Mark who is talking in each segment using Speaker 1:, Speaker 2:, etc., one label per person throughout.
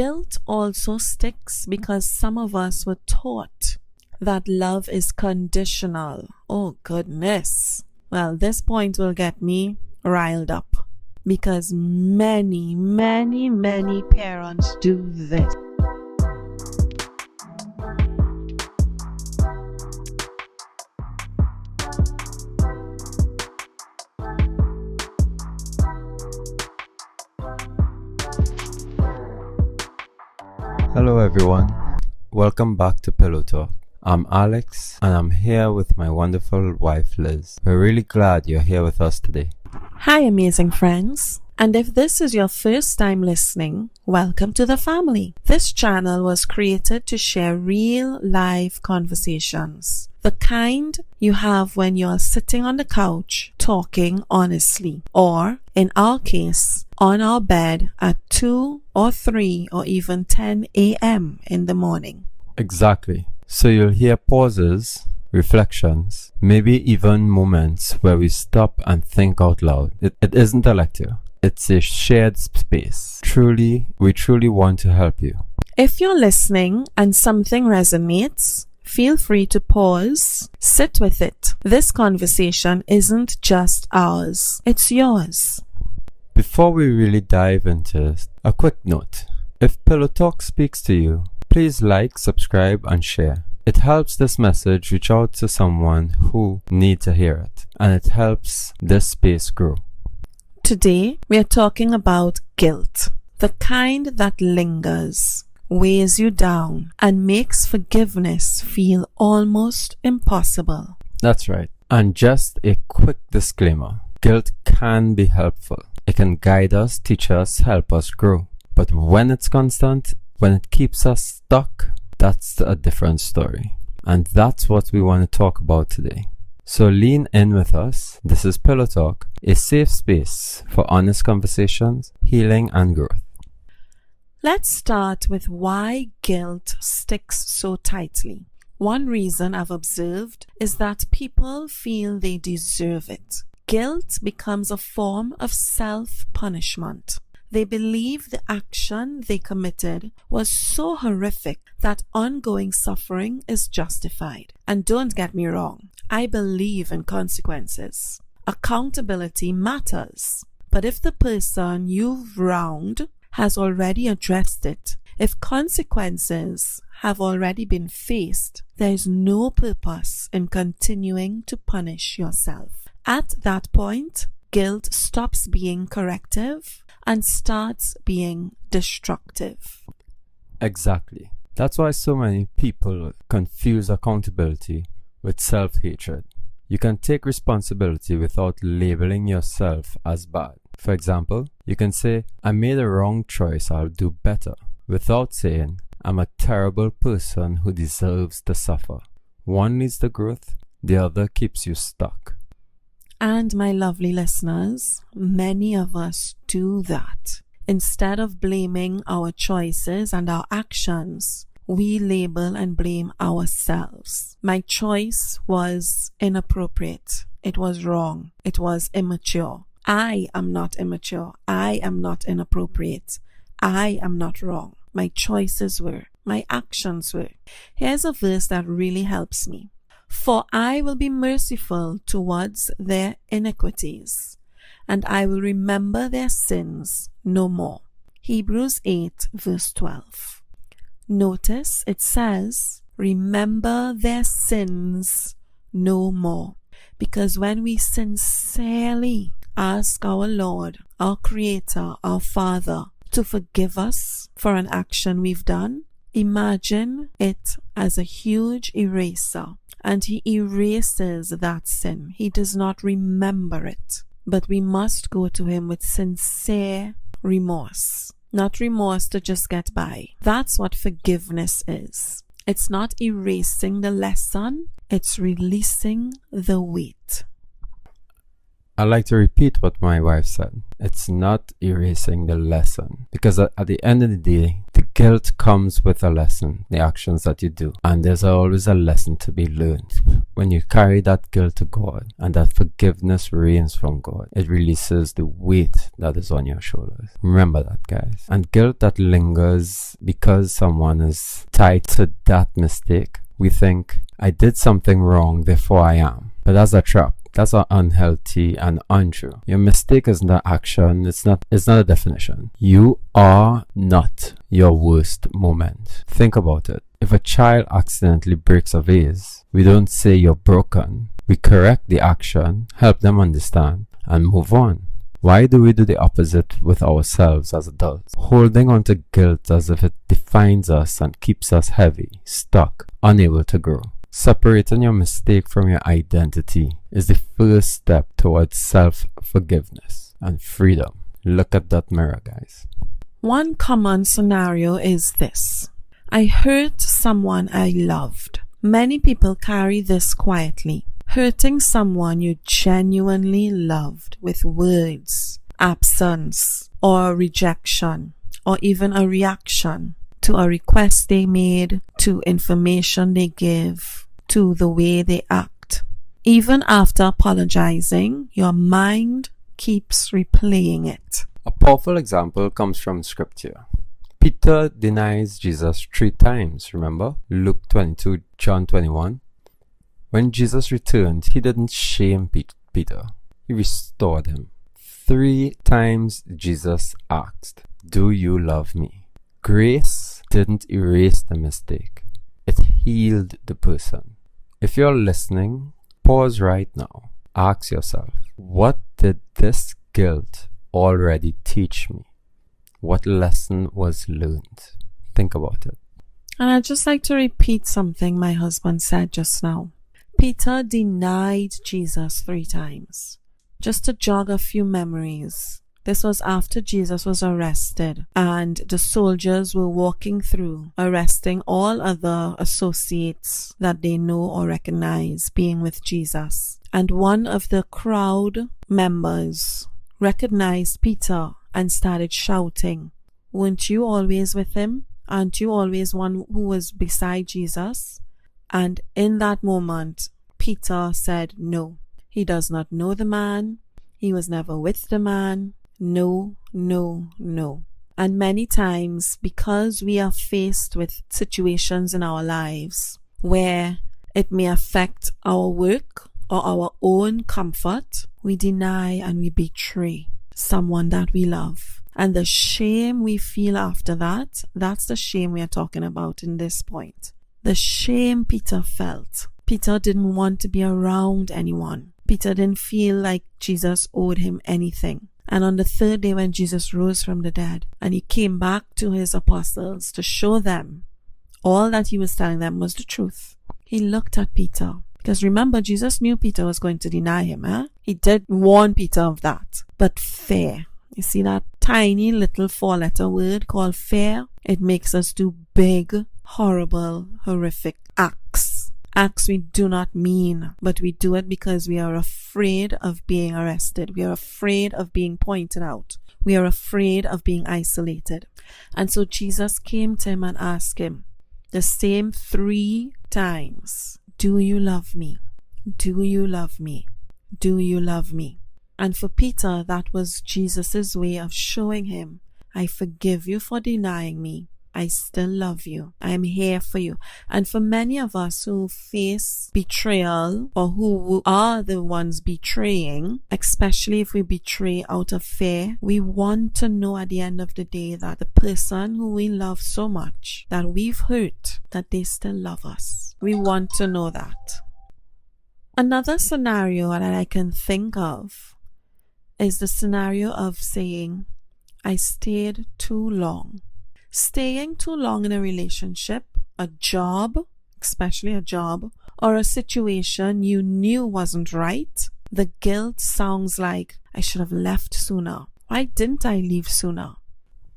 Speaker 1: Guilt also sticks because some of us were taught that love is conditional. Oh goodness. Well, this point will get me riled up because many parents do this.
Speaker 2: Hello everyone, welcome back to pillOtalk. I'm Alex and I'm here with my wonderful wife Liz. We're really glad you're here with us today.
Speaker 1: Hi amazing friends, and if this is your first time listening, welcome to the family. This channel was created to share real live conversations, the kind you have when you're sitting on the couch talking honestly, or in our case, on our bed at 2 or 3 or even 10 a.m. in the morning.
Speaker 2: Exactly. So you'll hear pauses, reflections, maybe even moments where we stop and think out loud. It isn't a lecture. It's a shared space. We truly want to help you.
Speaker 1: If you're listening and something resonates, feel free to pause, sit with it. This conversation isn't just ours, it's yours.
Speaker 2: Before we really dive into it, a quick note. If pillOtalk speaks to you, please like, subscribe, and share. It helps this message reach out to someone who needs to hear it, and it helps this space grow.
Speaker 1: Today, we are talking about guilt, the kind that lingers, weighs you down, and makes forgiveness feel almost impossible.
Speaker 2: That's right. And just a quick disclaimer. Guilt can be helpful. It can guide us, teach us, help us grow. But when it's constant, when it keeps us stuck, that's a different story. And that's what we want to talk about today. So lean in with us. This is pillOtalk, a safe space for honest conversations, healing, and growth.
Speaker 1: Let's start with why guilt sticks so tightly. One reason I've observed is that people feel they deserve it. Guilt becomes a form of self-punishment. They believe the action they committed was so horrific that ongoing suffering is justified. And don't get me wrong, I believe in consequences. Accountability matters. But if the person you've wronged has already addressed it, if consequences have already been faced, there is no purpose in continuing to punish yourself. At that point, guilt stops being corrective and starts being destructive.
Speaker 2: Exactly. That's why so many people confuse accountability with self-hatred. You can take responsibility without labeling yourself as bad. For example, you can say, I made a wrong choice, I'll do better, without saying, I'm a terrible person who deserves to suffer. One leads to growth, the other keeps you stuck.
Speaker 1: And my lovely listeners, many of us do that. Instead of blaming our choices and our actions, we label and blame ourselves. My choice was inappropriate. It was wrong. It was immature. I am not immature. I am not inappropriate. I am not wrong. My choices were. My actions were. Here's a verse that really helps me. For I will be merciful towards their iniquities, and I will remember their sins no more. Hebrews 8 verse 12. Notice it says, remember their sins no more. Because when we sincerely ask our Lord, our Creator, our Father, to forgive us for an action we've done, imagine it as a huge eraser. And He erases that sin. He does not remember it. But we must go to Him with sincere remorse. Not remorse to just get by. That's what forgiveness is. It's not erasing the lesson. It's releasing the weight.
Speaker 2: I like to repeat what my wife said. It's not erasing the lesson. Because at the end of the day, the Guilt comes with a lesson, the actions that you do. And there's always a lesson to be learned. When you carry that guilt to God and that forgiveness reigns from God, it releases the weight that is on your shoulders. Remember that, guys. And guilt that lingers because someone is tied to that mistake. We think, I did something wrong, therefore I am. But that's a trap. That's unhealthy and untrue. Your mistake is not action. It's not a definition. You are not your worst moment. Think about it. If a child accidentally breaks a vase, we don't say you're broken. We correct the action, help them understand, and move on. Why do we do the opposite with ourselves as adults? Holding on to guilt as if it defines us and keeps us heavy, stuck, unable to grow. Separating your mistake from your identity is the first step towards self-forgiveness and freedom. Look at that mirror, guys.
Speaker 1: One common scenario is this. I hurt someone I loved. Many people carry this quietly. Hurting someone you genuinely loved with words, absence, or rejection, or even a reaction to a request they made, to information they give, to the way they act. Even after apologizing, your mind keeps replaying it.
Speaker 2: A powerful example comes from scripture. Peter denies Jesus 3 times, remember? Luke 22, John 21. When Jesus returned, he didn't shame Peter. He restored him. 3 times Jesus asked, "Do you love me?" Grace didn't erase the mistake. It healed the person. If you're listening, pause right now. Ask yourself, what did this guilt already teach me? What lesson was learned? Think about it.
Speaker 1: And I'd just like to repeat something my husband said just now. Peter denied Jesus 3 times. Just to jog a few memories. This was after Jesus was arrested and the soldiers were walking through, arresting all other associates that they know or recognize being with Jesus. And one of the crowd members recognized Peter and started shouting, "Weren't you always with him? Aren't you always one who was beside Jesus?" And in that moment, Peter said no. He does not know the man. He was never with the man. No, no, no. And many times, because we are faced with situations in our lives where it may affect our work or our own comfort, we deny and we betray someone that we love. And the shame we feel after that, that's the shame we are talking about in this point. The shame Peter felt. Peter didn't want to be around anyone. Peter didn't feel like Jesus owed him anything. And on the 3rd day when Jesus rose from the dead and he came back to his apostles to show them all that he was telling them was the truth, he looked at Peter. Because remember, Jesus knew Peter was going to deny him. He did warn Peter of that. But fear. You see that tiny little 4-letter word called fear? It makes us do big, horrible, horrific acts. Acts we do not mean, but we do it because we are afraid of being arrested. We are afraid of being pointed out. We are afraid of being isolated. And so Jesus came to him and asked him the same 3 times, "Do you love me? Do you love me? Do you love me?" And for Peter, that was Jesus' way of showing him, "I forgive you for denying me. I still love you. I am here for you." And for many of us who face betrayal or who are the ones betraying, especially if we betray out of fear, we want to know at the end of the day that the person who we love so much, that we've hurt, that they still love us. We want to know that. Another scenario that I can think of is the scenario of saying, "I stayed too long." Staying too long in a relationship, a job, especially a job, or a situation you knew wasn't right, the guilt sounds like, "I should have left sooner. Why didn't I leave sooner?"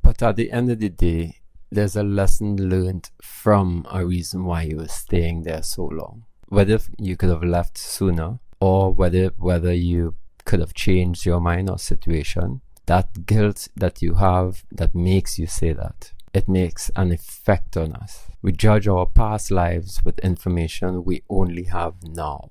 Speaker 2: But at the end of the day, there's a lesson learned from a reason why you were staying there so long. Whether you could have left sooner or whether you could have changed your mind or situation, that guilt that you have that makes you say that it makes an effect on us. We judge our past lives with information we only have now.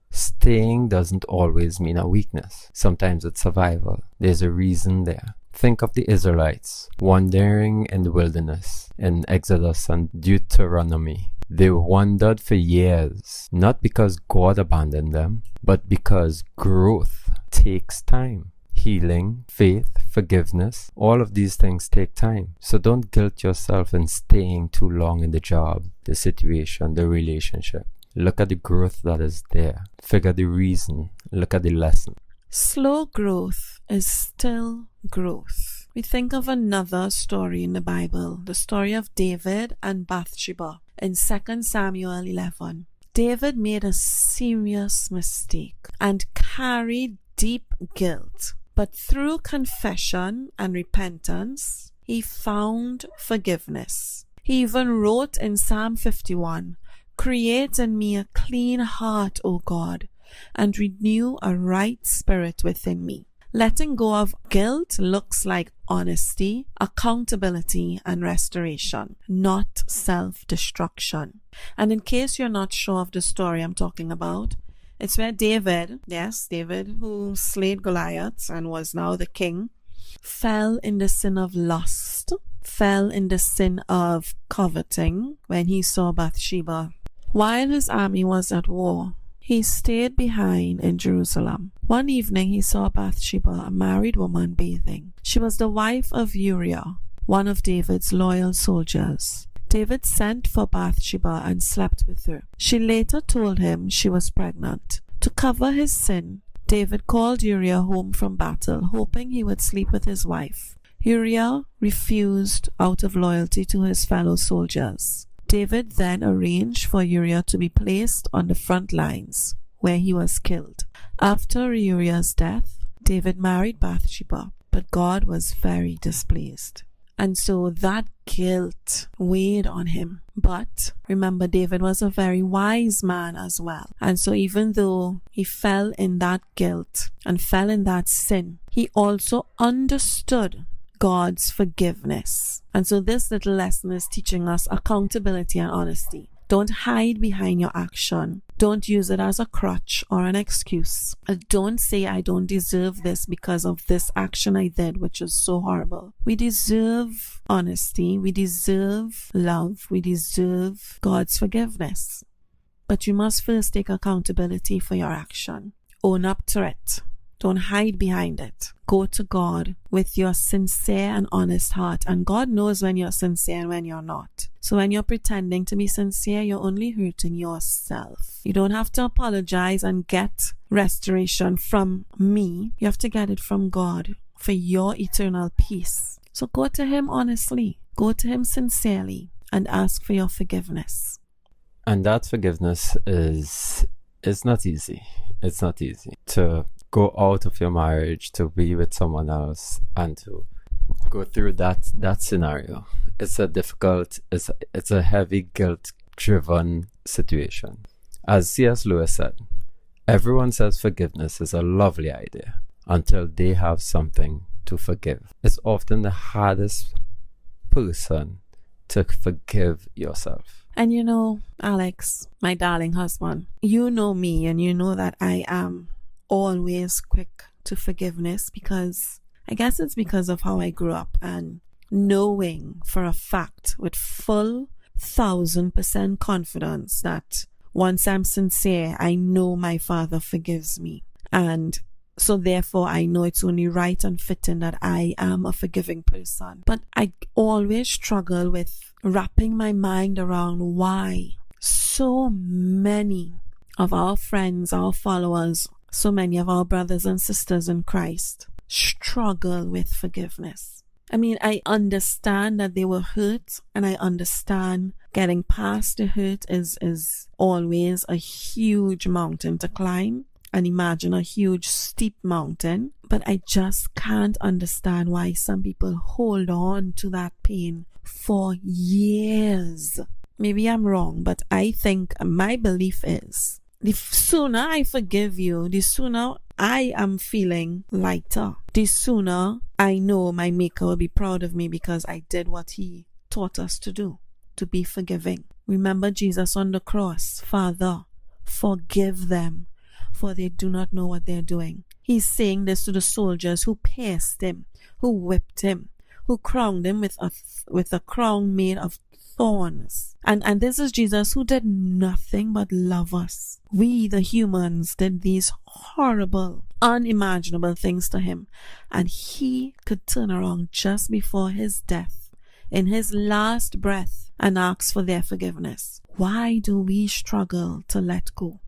Speaker 2: Staying doesn't always mean a weakness. Sometimes it's survival. There's a reason there. Think of the Israelites wandering in the wilderness in Exodus and Deuteronomy. They wandered for years, not because God abandoned them, but because growth takes time. Healing, faith, forgiveness, all of these things take time. So don't guilt yourself in staying too long in the job, the situation, the relationship. Look at the growth that is there. Figure the reason. Look at the lesson.
Speaker 1: Slow growth is still growth. We think of another story in the Bible, the story of David and Bathsheba in 2 Samuel 11. David made a serious mistake and carried deep guilt. But through confession and repentance, he found forgiveness. He even wrote in Psalm 51, "Create in me a clean heart, O God, and renew a right spirit within me." Letting go of guilt looks like honesty, accountability, and restoration, not self-destruction. And in case you're not sure of the story I'm talking about, it's where David, who slayed Goliath and was now the king, fell in the sin of lust, fell in the sin of coveting when he saw Bathsheba. While his army was at war, he stayed behind in Jerusalem. One evening he saw Bathsheba, a married woman, bathing. She was the wife of Uriah, one of David's loyal soldiers. David sent for Bathsheba and slept with her. She later told him she was pregnant. To cover his sin, David called Uriah home from battle, hoping he would sleep with his wife. Uriah refused out of loyalty to his fellow soldiers. David then arranged for Uriah to be placed on the front lines, where he was killed. After Uriah's death, David married Bathsheba, but God was very displeased. And so that guilt weighed on him. But remember, David was a very wise man as well. And so even though he fell in that guilt and fell in that sin, he also understood God's forgiveness. And so this little lesson is teaching us accountability and honesty. Don't hide behind your action. Don't use it as a crutch or an excuse. Don't say, "I don't deserve this because of this action I did, which is so horrible." We deserve honesty. We deserve love. We deserve God's forgiveness. But you must first take accountability for your action. Own up to it. Don't hide behind it. Go to God with your sincere and honest heart. And God knows when you're sincere and when you're not. So when you're pretending to be sincere, you're only hurting yourself. You don't have to apologize and get restoration from me. You have to get it from God for your eternal peace. So go to Him honestly. Go to Him sincerely and ask for your forgiveness.
Speaker 2: And that forgiveness is not easy. It's not easy to go out of your marriage, to be with someone else, and to go through that scenario. It's a heavy guilt-driven situation. As C.S. Lewis said, everyone says forgiveness is a lovely idea until they have something to forgive. It's often the hardest person to forgive yourself.
Speaker 1: And you know, Alex, my darling husband, you know me and you know that I am always quick to forgiveness, because I guess it's because of how I grew up and knowing for a fact with full 1000% confidence that once I'm sincere, I know my Father forgives me. And so therefore I know it's only right and fitting that I am a forgiving person. But I always struggle with wrapping my mind around why so many of our friends, our followers, so many of our brothers and sisters in Christ struggle with forgiveness. I mean, I understand that they were hurt, and I understand getting past the hurt is always a huge mountain to climb. And imagine a huge steep mountain. But I just can't understand why some people hold on to that pain for years. Maybe I'm wrong, but I think my belief is The sooner I forgive you, the sooner I am feeling lighter. The sooner I know my Maker will be proud of me because I did what He taught us to do, to be forgiving. Remember Jesus on the cross. Father, forgive them, for they do not know what they're doing. He's saying this to the soldiers who pierced Him, who whipped Him, who crowned Him with a crown made of thorns. And this is Jesus who did nothing but love us. We, the humans, did these horrible, unimaginable things to Him. And He could turn around just before His death, in His last breath, and ask for their forgiveness. Why do we struggle to let go?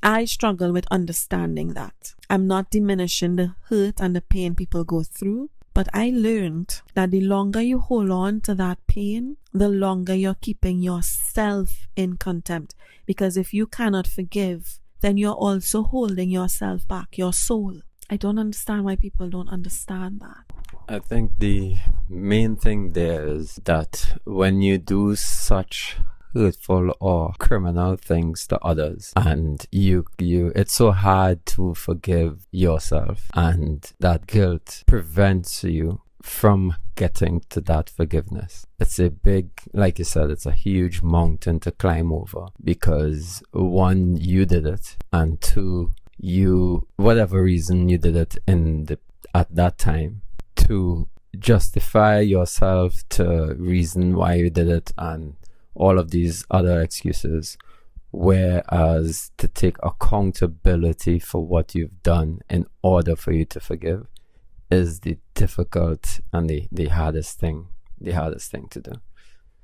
Speaker 1: I struggle with understanding that. I'm not diminishing the hurt and the pain people go through, but I learned that the longer you hold on to that pain, the longer you're keeping yourself in contempt. Because if you cannot forgive, then you're also holding yourself back, your soul. I don't understand why people don't understand that.
Speaker 2: I think the main thing there is that when you do such hurtful or criminal things to others, and you it's so hard to forgive yourself, and that guilt prevents you from getting to that forgiveness. It's a big, like you said, it's a huge mountain to climb over, because one, you did it, and two, you, whatever reason you did it at that time, to justify yourself, to reason why you did it, and all of these other excuses, whereas to take accountability for what you've done in order for you to forgive is the difficult and the hardest thing to do.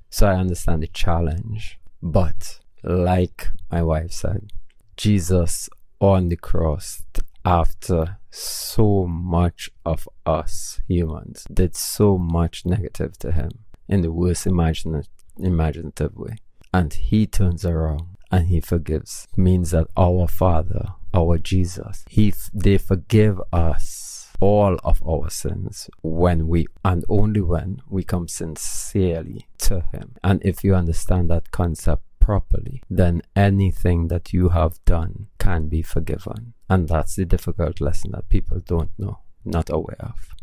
Speaker 2: So I understand the challenge, but like my wife said, Jesus on the cross, after so much of us humans did so much negative to Him in the worst imaginative way, and He turns around and He forgives, means that our Father, our Jesus, they forgive us all of our sins when we, and only when we come sincerely to Him. And if you understand that concept properly, then anything that you have done can be forgiven. And that's the difficult lesson that people don't know, not aware of.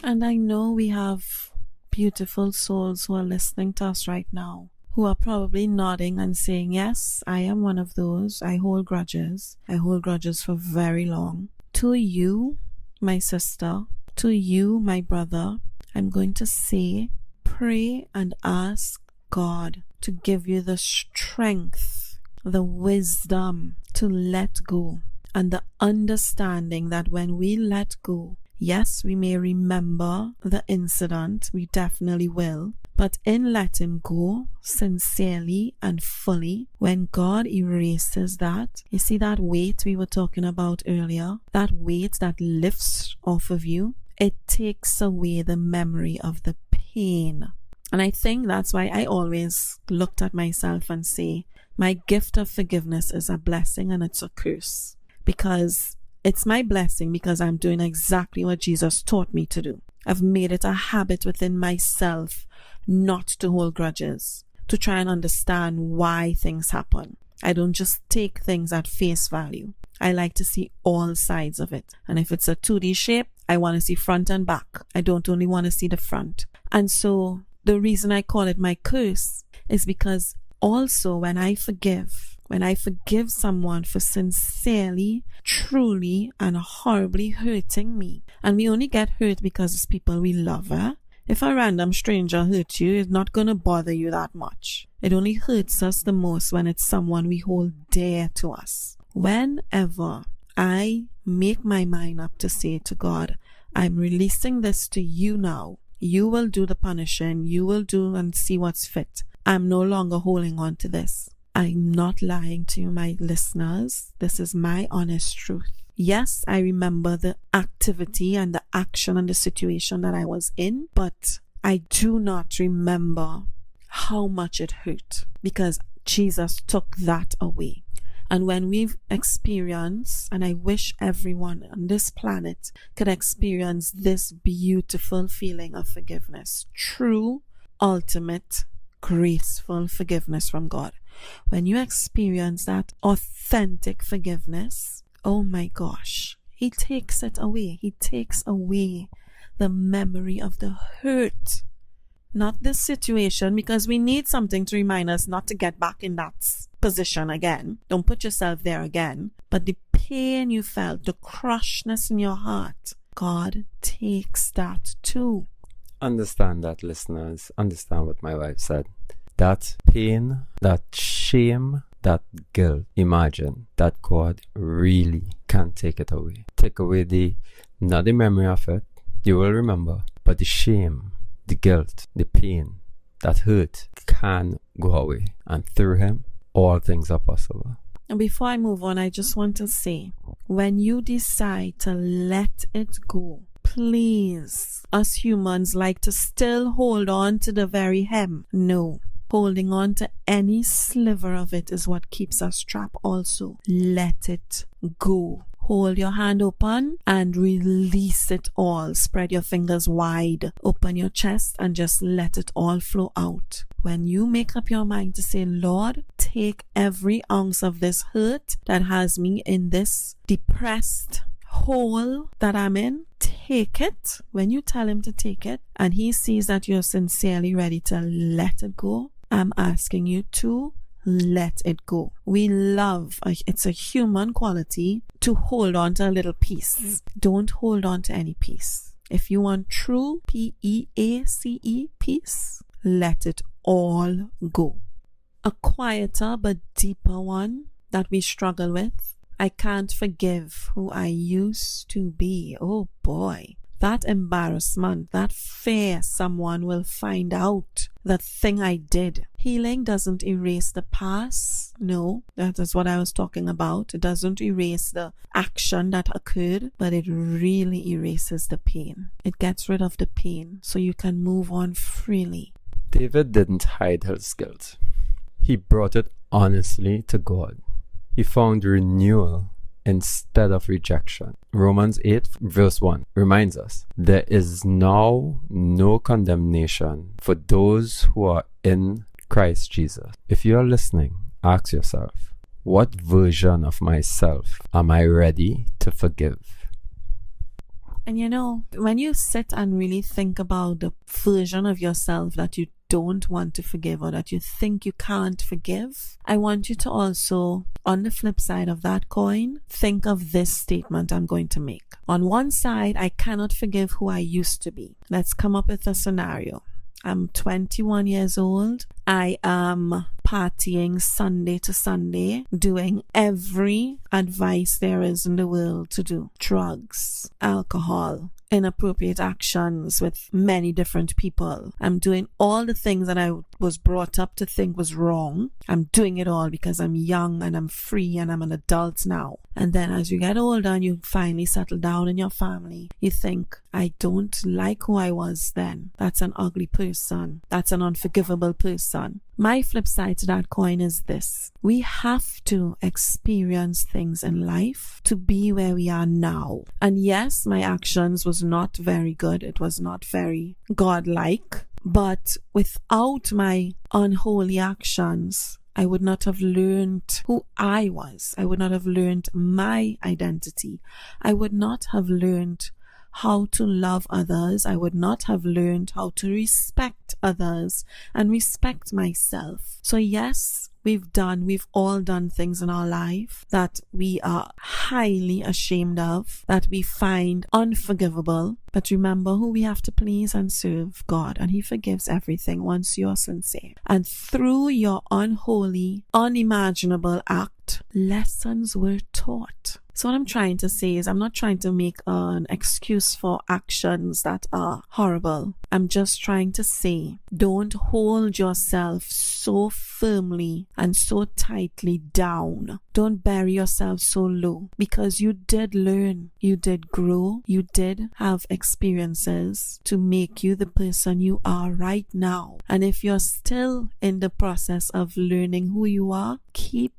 Speaker 1: And I know we have beautiful souls who are listening to us right now, who are probably nodding and saying, yes, I am one of those. I hold grudges. I hold grudges for very long. To you, my sister, to you, my brother, I'm going to say, pray and ask God to give you the strength, the wisdom to let go, and the understanding that when we let go, yes, we may remember the incident, we definitely will, but in letting go sincerely and fully, when God erases that, you see that weight we were talking about earlier, that weight that lifts off of you, it takes away the memory of the pain. And I think that's why I always looked at myself and say, my gift of forgiveness is a blessing and it's a curse. Because it's my blessing because I'm doing exactly what Jesus taught me to do. I've made it a habit within myself not to hold grudges, to try and understand why things happen. I don't just take things at face value. I like to see all sides of it. And if it's a 2D shape, I want to see front and back. I don't only want to see the front. And so the reason I call it my curse is because also when I forgive someone for sincerely, truly, and horribly hurting me, and we only get hurt because it's people we love, if a random stranger hurts you, it's not going to bother you that much. It only hurts us the most when it's someone we hold dear to us. Whenever I make my mind up to say to God, I'm releasing this to you now. You will do the punishing. You will do and see what's fit. I'm no longer holding on to this. I'm not lying to you, my listeners. This is my honest truth. Yes, I remember the activity and the action and the situation that I was in, but I do not remember how much it hurt because Jesus took that away. And when we've experienced, and I wish everyone on this planet could experience this beautiful feeling of forgiveness, true, ultimate, graceful forgiveness from God. when you experience that authentic forgiveness, oh my gosh, He takes it away. He takes away the memory of the hurt, not this situation, because we need something to remind us not to get back in that position again. Don't put yourself there again. But the pain you felt, the crushness in your heart, God takes that too.
Speaker 2: Understand that, listeners. Understand what my wife said. That pain, that shame, that guilt, imagine that God really can take it away. Take away not the memory of it, you will remember, but the shame, the guilt, the pain, that hurt can go away. And through Him, all things are possible.
Speaker 1: And before I move on, I just want to say, when you decide to let it go, please, us humans like to still hold on to the very hem. No. Holding on to any sliver of it is what keeps us trapped also. Let it go. Hold your hand open and release it all. Spread your fingers wide. Open your chest and just let it all flow out. When you make up your mind to say, Lord, take every ounce of this hurt that has me in this depressed hole that I'm in, take it. When you tell Him to take it and He sees that you're sincerely ready to let it go, I'm asking you to let it go. We love, it's a human quality to hold on to a little piece. Don't hold on to any piece. If you want true PEACE peace, let it all go. A quieter but deeper one that we struggle with. I can't forgive who I used to be. Oh boy. That embarrassment, that fear someone will find out the thing I did. Healing doesn't erase the past. No, that is what I was talking about. It doesn't erase the action that occurred, but it really erases the pain. It gets rid of the pain so you can move on freely.
Speaker 2: David didn't hide his guilt. He brought it honestly to God. He found renewal instead of rejection. Romans 8 verse 1 reminds us, there is now no condemnation for those who are in Christ Jesus. If you are listening, ask yourself, what version of myself am I ready to forgive?
Speaker 1: And you know, when you sit and really think about the version of yourself that you don't want to forgive or that you think you can't forgive, I want you to also, on the flip side of that coin, think of this statement I'm going to make. On one side, I cannot forgive who I used to be. Let's come up with a scenario. I'm 21 years old. I am partying Sunday to Sunday, doing every advice there is in the world to do. Drugs, alcohol, inappropriate actions with many different people. I'm doing all the things that I was brought up to think was wrong. I'm doing it all because I'm young and I'm free and I'm an adult now. And then as you get older and you finally settle down in your family, you think, I don't like who I was then. That's an ugly person. That's an unforgivable person. My flip side to that coin is this. We have to experience things in life to be where we are now. And yes, my actions was not very good. It was not very godlike. But without my unholy actions, I would not have learned who I was. I would not have learned my identity. I would not have learned how to love others. I would not have learned how to respect others and respect myself. So yes, we've all done things in our life that we are highly ashamed of, that we find unforgivable. But remember who we have to please and serve, God, and He forgives everything once you're sincere. And through your unholy, unimaginable act, lessons were taught. So what I'm trying to say is I'm not trying to make an excuse for actions that are horrible. I'm just trying to say, don't hold yourself so firmly and so tightly down. Don't bury yourself so low, because you did learn, you did grow, you did have experiences to make you the person you are right now. And if you're still in the process of learning who you are, keep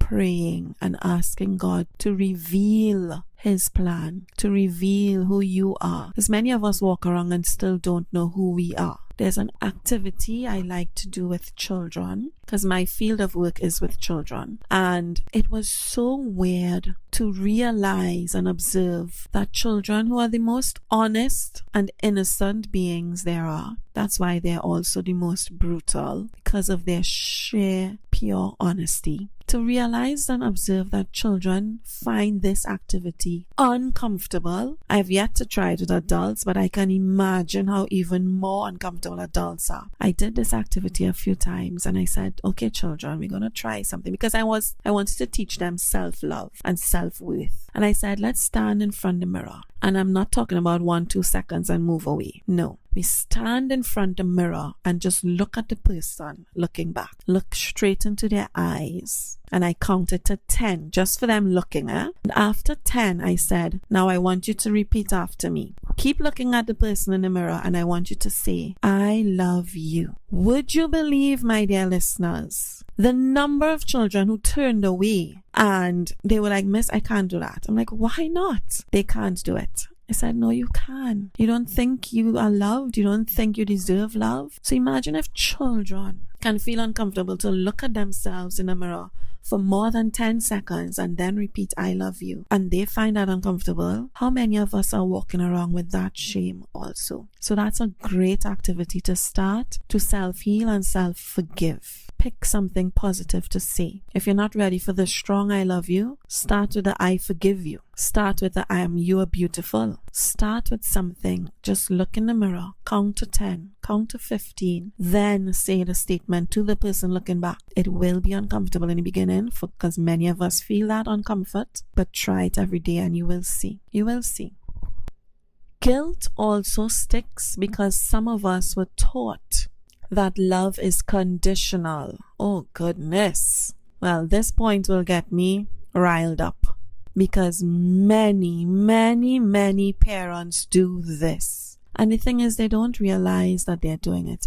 Speaker 1: praying and asking God to reveal His plan, to reveal who you are. Because many of us walk around and still don't know who we are. There's an activity I like to do with children, because my field of work is with children. And it was so weird to realize and observe that children, who are the most honest and innocent beings there are, that's why they're also the most brutal, because of their sheer pure honesty. To realize and observe that children find this activity uncomfortable. I've yet to try it with adults, but I can imagine how even more uncomfortable adults are. I did this activity a few times and I said, okay, children, we're going to try something, because I wanted to teach them self-love and self-worth. And I said, let's stand in front of the mirror. And I'm not talking about 1-2 seconds and move away. No. We stand in front of the mirror and just look at the person looking back. Look straight into their eyes. And I counted to 10 just for them looking at. And after 10, I said, now I want you to repeat after me. Keep looking at the person in the mirror and I want you to say, I love you. Would you believe, my dear listeners, the number of children who turned away and they were like, Miss, I can't do that. I'm like, why not? They can't do it. I said, no, you can. You don't think you are loved? You don't think you deserve love? So imagine if children can feel uncomfortable to look at themselves in a mirror for more than 10 seconds and then repeat, I love you, and they find that uncomfortable. How many of us are walking around with that shame also? So that's a great activity to start to self-heal and self-forgive. Pick something positive to say. If you're not ready for the strong I love you, start with the I forgive you. Start with the you are beautiful. Start with something. Just look in the mirror, count to 10, count to 15, then say the statement to the person looking back. It will be uncomfortable in the beginning because many of us feel that uncomfort, but try it every day and you will see. You will see. Guilt also sticks because some of us were taught that love is conditional. Oh goodness. Well, this point will get me riled up because many parents do this. And the thing is, they don't realize that they're doing it.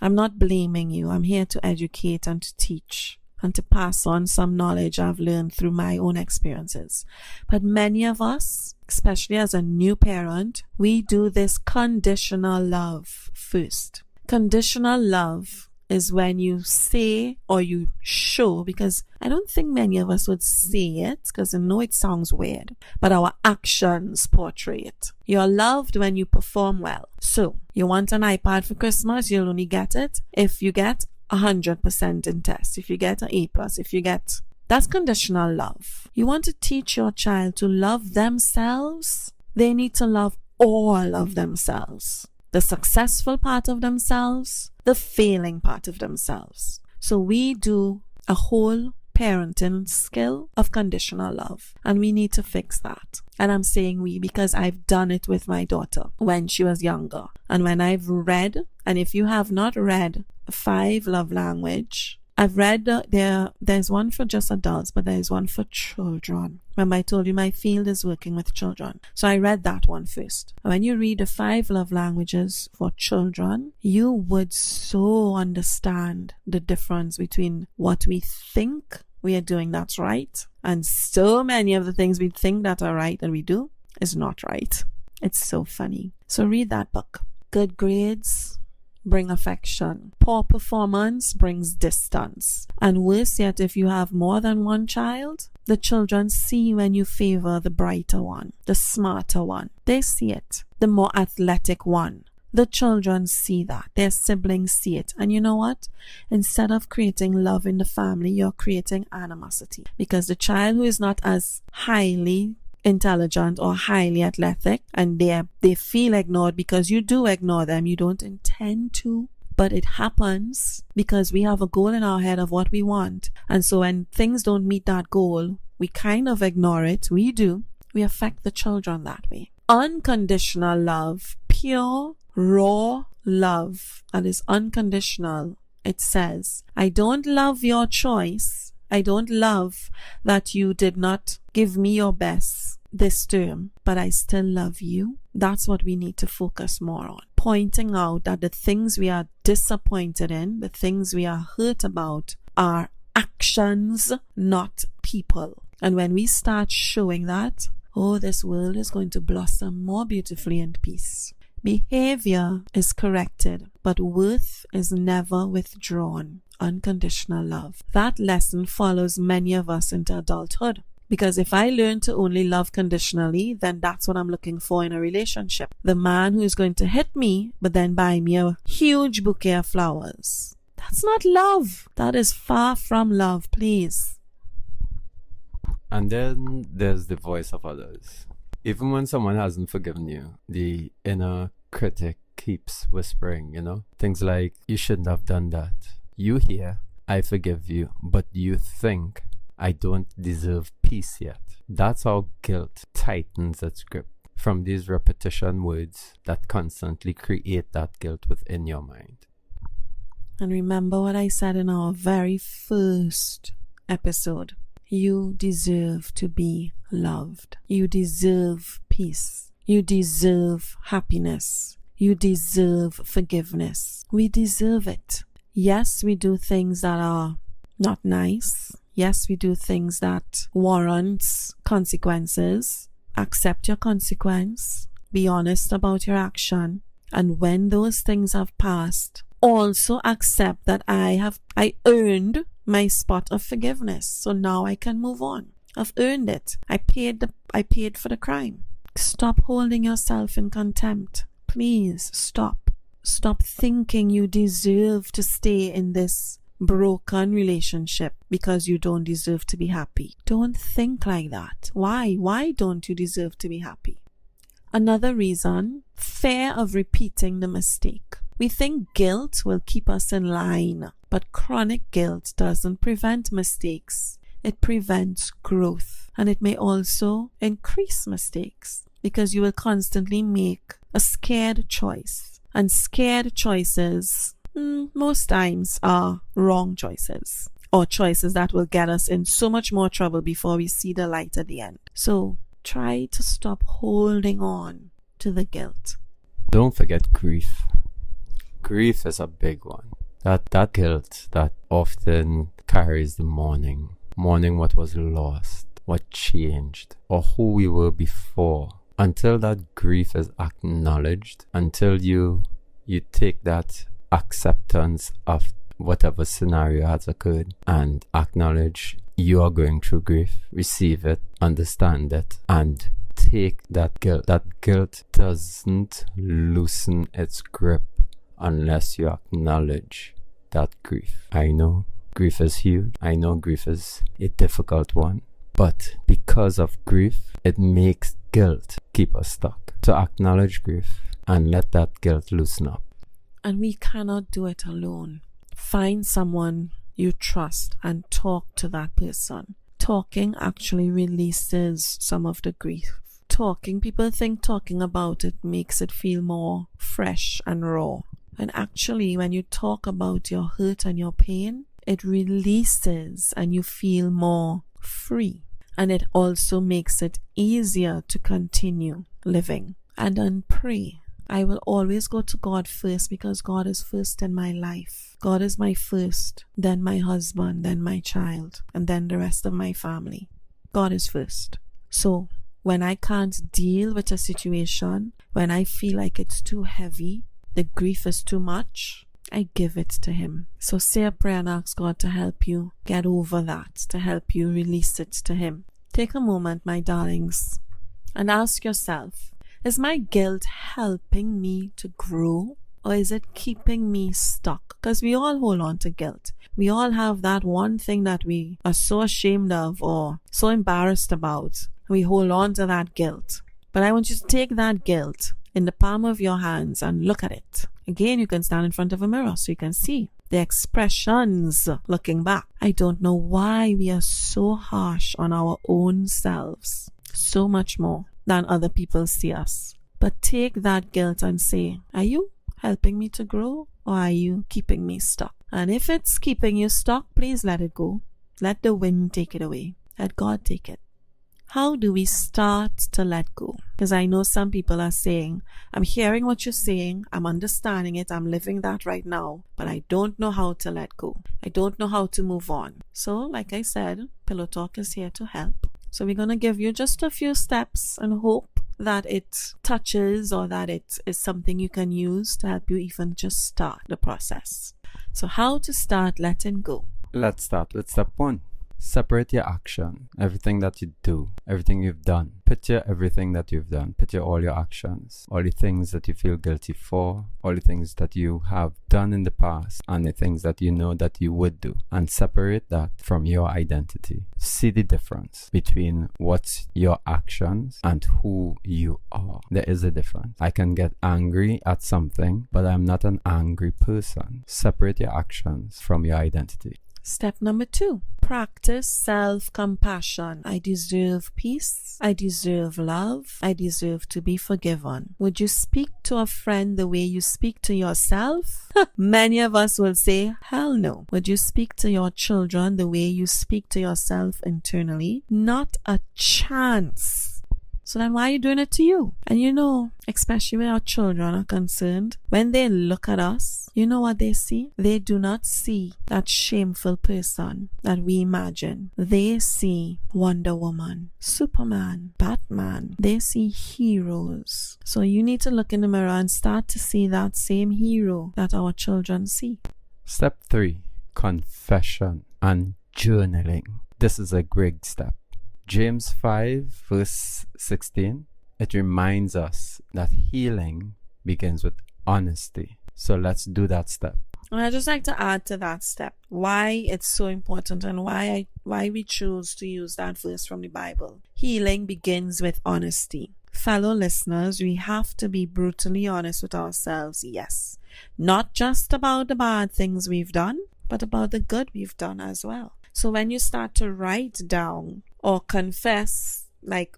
Speaker 1: I'm not blaming you. I'm here to educate and to teach and to pass on some knowledge I've learned through my own experiences. But many of us, especially as a new parent, we do this conditional love first. Conditional love is when you say or you show, because I don't think many of us would say it because I know it sounds weird, but our actions portray it. You're loved when you perform well. So you want an iPad for Christmas, you'll only get it if you get 100% in tests, if you get an A+, if you get... That's conditional love. You want to teach your child to love themselves, they need to love all of themselves. The successful part of themselves, the failing part of themselves. So we do a whole parenting skill of conditional love, and we need to fix that. And I'm saying we because I've done it with my daughter when she was younger. And when I've read, and if you have not read 5 love language, I've read there's one for just adults, but there's one for children. Remember I told you my field is working with children. So I read that one first. When you read the 5 love languages for children, you would so understand the difference between what we think we are doing that's right, and so many of the things we think that are right and we do is not right. It's so funny. So read that book. Good grades bring affection. Poor performance brings distance. And worse yet, if you have more than one child, the children see when you favor the brighter one, the smarter one. They see it. The more athletic one. The children see that. Their siblings see it. And you know what? Instead of creating love in the family, you're creating animosity. Because the child who is not as highly intelligent or highly athletic and they feel ignored because you do ignore them, you don't intend to, but it happens because we have a goal in our head of what we want. And so when things don't meet that goal, we kind of ignore it. We affect the children that way. Unconditional love, pure raw love that is unconditional. It says, I don't love your choice. I don't love that you did not give me your best this term, but I still love you. That's what we need to focus more on. Pointing out that the things we are disappointed in, the things we are hurt about, are actions, not people. And when we start showing that, this world is going to blossom more beautifully in peace. Behavior is corrected, but worth is never withdrawn. Unconditional love. That lesson follows many of us into adulthood. Because if I learn to only love conditionally, then that's what I'm looking for in a relationship. The man who is going to hit me, but then buy me a huge bouquet of flowers. That's not love. That is far from love, please.
Speaker 2: And then there's the voice of others. Even when someone hasn't forgiven you, the inner critic keeps whispering, things like, you shouldn't have done that. You hear, I forgive you, but you think, I don't deserve peace yet. That's how guilt tightens its grip from these repetition words that constantly create that guilt within your mind.
Speaker 1: And remember what I said in our very first episode. You deserve to be loved. You deserve peace. You deserve happiness. You deserve forgiveness. We deserve it. Yes, we do things that are not nice. Yes, we do things that warrants consequences. Accept your consequence. Be honest about your action. And when those things have passed, also accept that I earned my spot of forgiveness. So now I can move on. I've earned it. I paid for the crime. Stop holding yourself in contempt. Please stop. Stop thinking you deserve to stay in this broken relationship because you don't deserve to be happy. Don't think like that. Why? Why don't you deserve to be happy? Another reason, fear of repeating the mistake. We think guilt will keep us in line, but chronic guilt doesn't prevent mistakes. It prevents growth, and it may also increase mistakes because you will constantly make a scared choice. And scared choices, most times, are wrong choices, or choices that will get us in so much more trouble before we see the light at the end. So try to stop holding on to the guilt.
Speaker 2: Don't forget grief. Grief is a big one. That guilt that often carries the mourning what was lost, what changed, or who we were before. Until that grief is acknowledged, until you take that acceptance of whatever scenario has occurred and acknowledge you are going through grief, receive it, understand it, and take that guilt. That guilt doesn't loosen its grip unless you acknowledge that grief. I know grief is huge. I know grief is a difficult one. But because of grief, it makes guilt keep us stuck. So acknowledge grief and let that guilt loosen up.
Speaker 1: And we cannot do it alone. Find someone you trust and talk to that person. Talking actually releases some of the grief. People think talking about it makes it feel more fresh and raw. And actually, when you talk about your hurt and your pain, it releases and you feel more free. And it also makes it easier to continue living. And then pray. I will always go to God first because God is first in my life. God is my first, then my husband, then my child, and then the rest of my family. God is first. So when I can't deal with a situation, when I feel like it's too heavy, the grief is too much, I give it to Him. So say a prayer and ask God to help you get over that, to help you release it to Him. Take a moment, my darlings, and ask yourself, is my guilt helping me to grow, or is it keeping me stuck? Because we all hold on to guilt. We all have that one thing that we are so ashamed of or so embarrassed about. We hold on to that guilt. But I want you to take that guilt in the palm of your hands and look at it. Again, you can stand in front of a mirror so you can see the expressions looking back. I don't know why we are so harsh on our own selves, so much more than other people see us. But take that guilt and say, are you helping me to grow, or are you keeping me stuck? And if it's keeping you stuck, please let it go. Let the wind take it away. Let God take it. How do we start to let go? Because I know some people are saying, I'm hearing what you're saying, I'm understanding it, I'm living that right now, but I don't know how to let go. I don't know how to move on. So, like I said, pillOtalk is here to help. So we're going to give you just a few steps and hope that it touches or that it is something you can use to help you even just start the process. So how to start letting go?
Speaker 2: Let's start with step 1. Separate your action, everything that you do, everything you've done. Picture everything that you've done. Picture all your actions, all the things that you feel guilty for, all the things that you have done in the past, and the things that you know that you would do. And separate that from your identity. See the difference between what's your actions and who you are. There is a difference. I can get angry at something, but I'm not an angry person. Separate your actions from your identity.
Speaker 1: Step number 2, practice self-compassion. I deserve peace. I deserve love. I deserve to be forgiven. Would you speak to a friend the way you speak to yourself? Many of us will say, hell no. Would you speak to your children the way you speak to yourself internally? Not a chance. So then why are you doing it to you? And you know, especially when our children are concerned, when they look at us, you know what they see? They do not see that shameful person that we imagine. They see Wonder Woman, Superman, Batman. They see heroes. So you need to look in the mirror and start to see that same hero that our children see.
Speaker 2: Step 3, confession and journaling. This is a great step. James 5 verse 16, it reminds us that healing begins with honesty. So let's do that step.
Speaker 1: And I'd just like to add to that step why it's so important and why we choose to use that verse from the Bible. Healing begins with honesty. Fellow listeners, we have to be brutally honest with ourselves, yes. Not just about the bad things we've done, but about the good we've done as well. So when you start to write down or confess,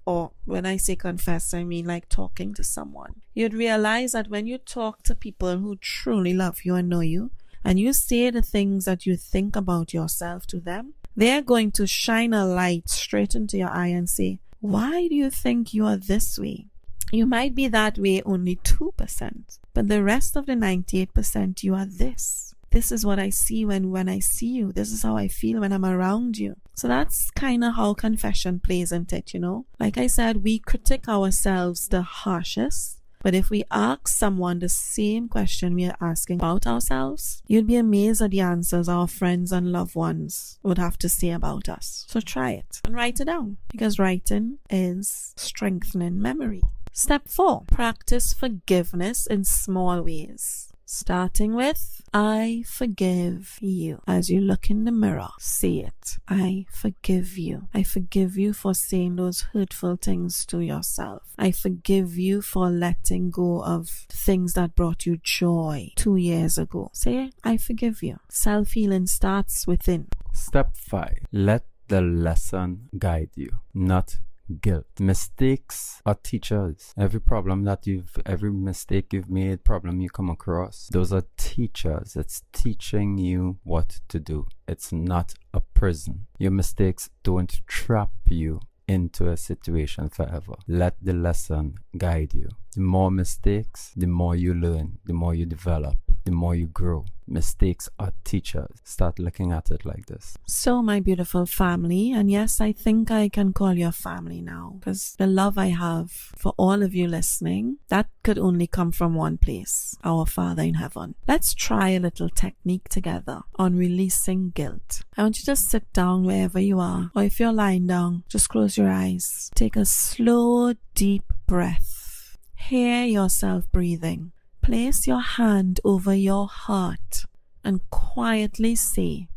Speaker 1: or when I say confess, I mean like talking to someone, you'd realize that when you talk to people who truly love you and know you, and you say the things that you think about yourself to them, they're going to shine a light straight into your eye and say, why do you think you are this way? You might be that way only 2%, but the rest of the 98% you are this. This is what I see when I see you. This is how I feel when I'm around you. So that's kind of how confession plays into it, you know. Like I said, we critique ourselves the harshest. But if we ask someone the same question we are asking about ourselves, you'd be amazed at the answers our friends and loved ones would have to say about us. So try it and write it down, because writing is strengthening memory. Step 4, practice forgiveness in small ways. Starting with, I forgive you. As you look in the mirror, say it. I forgive you. I forgive you for saying those hurtful things to yourself. I forgive you for letting go of things that brought you joy 2 years ago. Say, I forgive you. Self-healing starts within.
Speaker 2: Step 5, let the lesson guide you, not guilt. Mistakes are teachers. Every mistake you've made, problem you come across, those are teachers. It's teaching you what to do. It's not a prison. Your mistakes don't trap you into a situation forever. Let the lesson guide you. The more mistakes, the more you learn, the more you develop, the more you grow. Mistakes are teachers. Start looking at it like this.
Speaker 1: So, my beautiful family, and yes, I think I can call you family now, because the love I have for all of you listening, that could only come from one place, our Father in heaven. Let's try a little technique together on releasing guilt. I want you to sit down wherever you are, or if you're lying down, just close your eyes. Take a slow, deep breath. Hear yourself breathing. Place your hand over your heart and quietly say,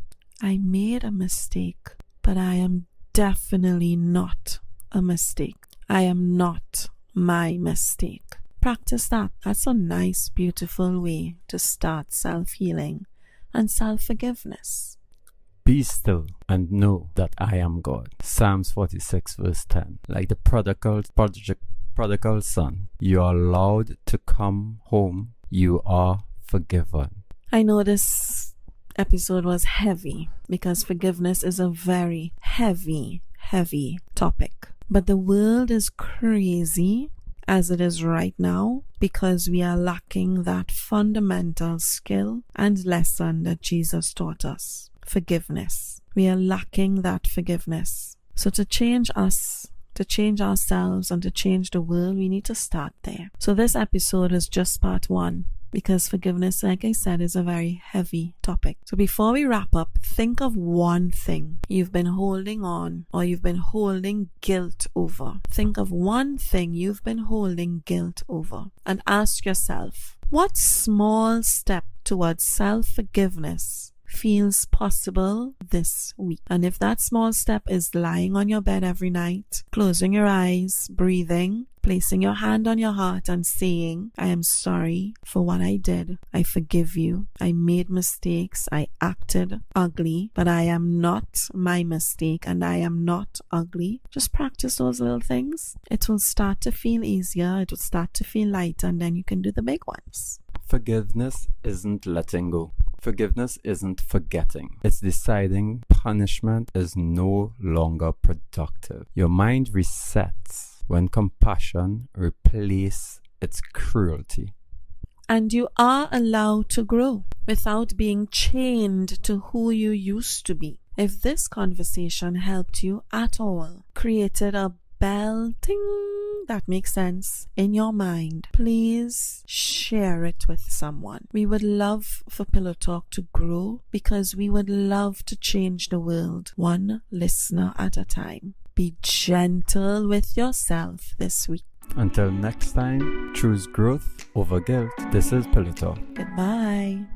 Speaker 1: I made a mistake, but I am definitely not a mistake. I am not my mistake. Practice that. That's a nice, beautiful way to start self-healing and self-forgiveness.
Speaker 2: Be still and know that I am God. Psalms 46 verse 10. Like the prodigal son, you are allowed to come home. You are forgiven.
Speaker 1: I know this episode was heavy because forgiveness is a very heavy topic. But the world is crazy as it is right now because we are lacking that fundamental skill and lesson that Jesus taught us: forgiveness. We are lacking that forgiveness. So to change us, to change ourselves, and to change the world, we need to start there. So this episode is just part one, because forgiveness, like I said, is a very heavy topic. So before we wrap up, think of one thing you've been holding on or you've been holding guilt over. Think of one thing you've been holding guilt over and ask yourself, what small step towards self-forgiveness feels possible this week? And if that small step is lying on your bed every night, closing your eyes, breathing, placing your hand on your heart and saying, I am sorry for what I did. I forgive you. I made mistakes. I acted ugly, but I am not my mistake and I am not ugly. Just practice those little things. It will start to feel easier. It will start to feel lighter, and then you can do the big ones.
Speaker 2: Forgiveness isn't letting go. Forgiveness isn't forgetting. It's deciding punishment is no longer productive. Your mind resets when compassion replaces its cruelty.
Speaker 1: And you are allowed to grow without being chained to who you used to be. If this conversation helped you at all, created a bell ting that makes sense in your mind, please share it with someone. We would love for pillOtalk to grow because we would love to change the world one listener at a time. Be gentle with yourself this week.
Speaker 2: Until next time, choose growth over guilt. This is pillOtalk.
Speaker 1: Goodbye.